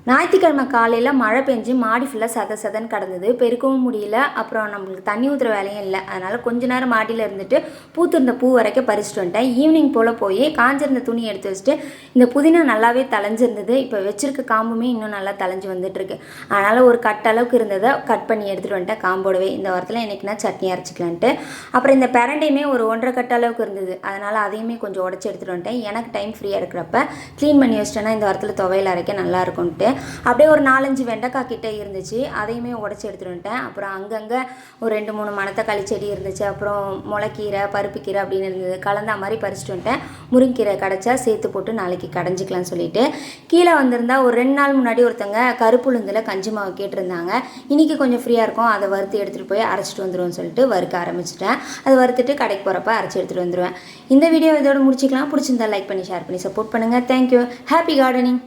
ஞாயிற்றுக்கிழமை காலையில் மழை பெஞ்சு மாடி ஃபுல்லாக சதன்னு கிடந்தது. பெருக்கவும் முடியல. அப்புறம் நம்மளுக்கு தண்ணி ஊற்றுற வேலையும் இல்லை. அதனால் கொஞ்ச நேரம் மாடியில் இருந்துட்டு பூத்திருந்த பூ வரைக்கும் பறிச்சுட்டு வந்துட்டேன். ஈவினிங் போல் போய் காஞ்சிருந்த துணி எடுத்து வச்சுட்டு இந்த புதினா நல்லாவே தளைஞ்சிருந்தது. இப்போ வச்சிருக்க காம்புமே இன்னும் நல்லா தளைஞ்சு வந்துட்டுருக்கு. அதனால் ஒரு அளவுக்கு இருந்ததை கட் பண்ணி எடுத்துகிட்டு வந்துட்டேன் காம்போடவே. இந்த வாரத்தில் என்றைக்குனா சட்னி அரைச்சிக்கலான்ட்டு. அப்புறம் இந்த பிரண்டையுமே ஒரு 1.5 அளவுக்கு இருந்தது. அதனால் அதையுமே கொஞ்சம் உடச்சி எடுத்துகிட்டு வந்துட்டேன். எனக்கு டைம் ஃப்ரீயாக இருக்கிறப்ப க்ளீன் பண்ணி வச்சிட்டேன்னா இந்த வாரத்தில் துவையல் அரைக்க நல்லா இருக்கும்ன்ட்டு. அப்படியே ஒரு 4-5 வெண்டைக்காய் கிட்டே இருந்துச்சு. அதையுமே உடச்சி எடுத்துகிட்டு வந்துட்டேன். அப்புறம் அங்கங்கே ஒரு 2-3 மணத்தக்காளி செடி இருந்துச்சு. அப்புறம் முளைக்கீரை, பருப்புக்கீரை அப்படின்னு இருந்தது. கலந்தா மாதிரி பறிச்சுட்டு வந்துட்டேன். முருங்கீரை கடைச்சா சேர்த்து போட்டு நாளைக்கு கடைஞ்சிக்கலாம்னு சொல்லிட்டு கீழே வந்திருந்தா ஒரு 2 நாள் முன்னாடி ஒருத்தங்க கருப்புளுந்தில் கஞ்சி மாவு கேட்டிருந்தாங்க. இன்றைக்கி கொஞ்சம் ஃப்ரீயாக இருக்கும், அதை வறுத்து எடுத்துகிட்டு போய் அரைச்சிட்டு வந்துடுவோம்னு சொல்லிட்டு வறுக்க ஆரம்பிச்சிட்டேன். அதை வறுத்துட்டு கடைக்கு போகிறப்ப அரைச்சி எடுத்துகிட்டு வந்துடுவேன். இந்த வீடியோ இதோட முடிச்சிக்கலாம். பிடிச்சிருந்தா லைக் பண்ணி ஷேர் பண்ணி சப்போர்ட் பண்ணுங்கள். தேங்க்யூ. Happy gardening.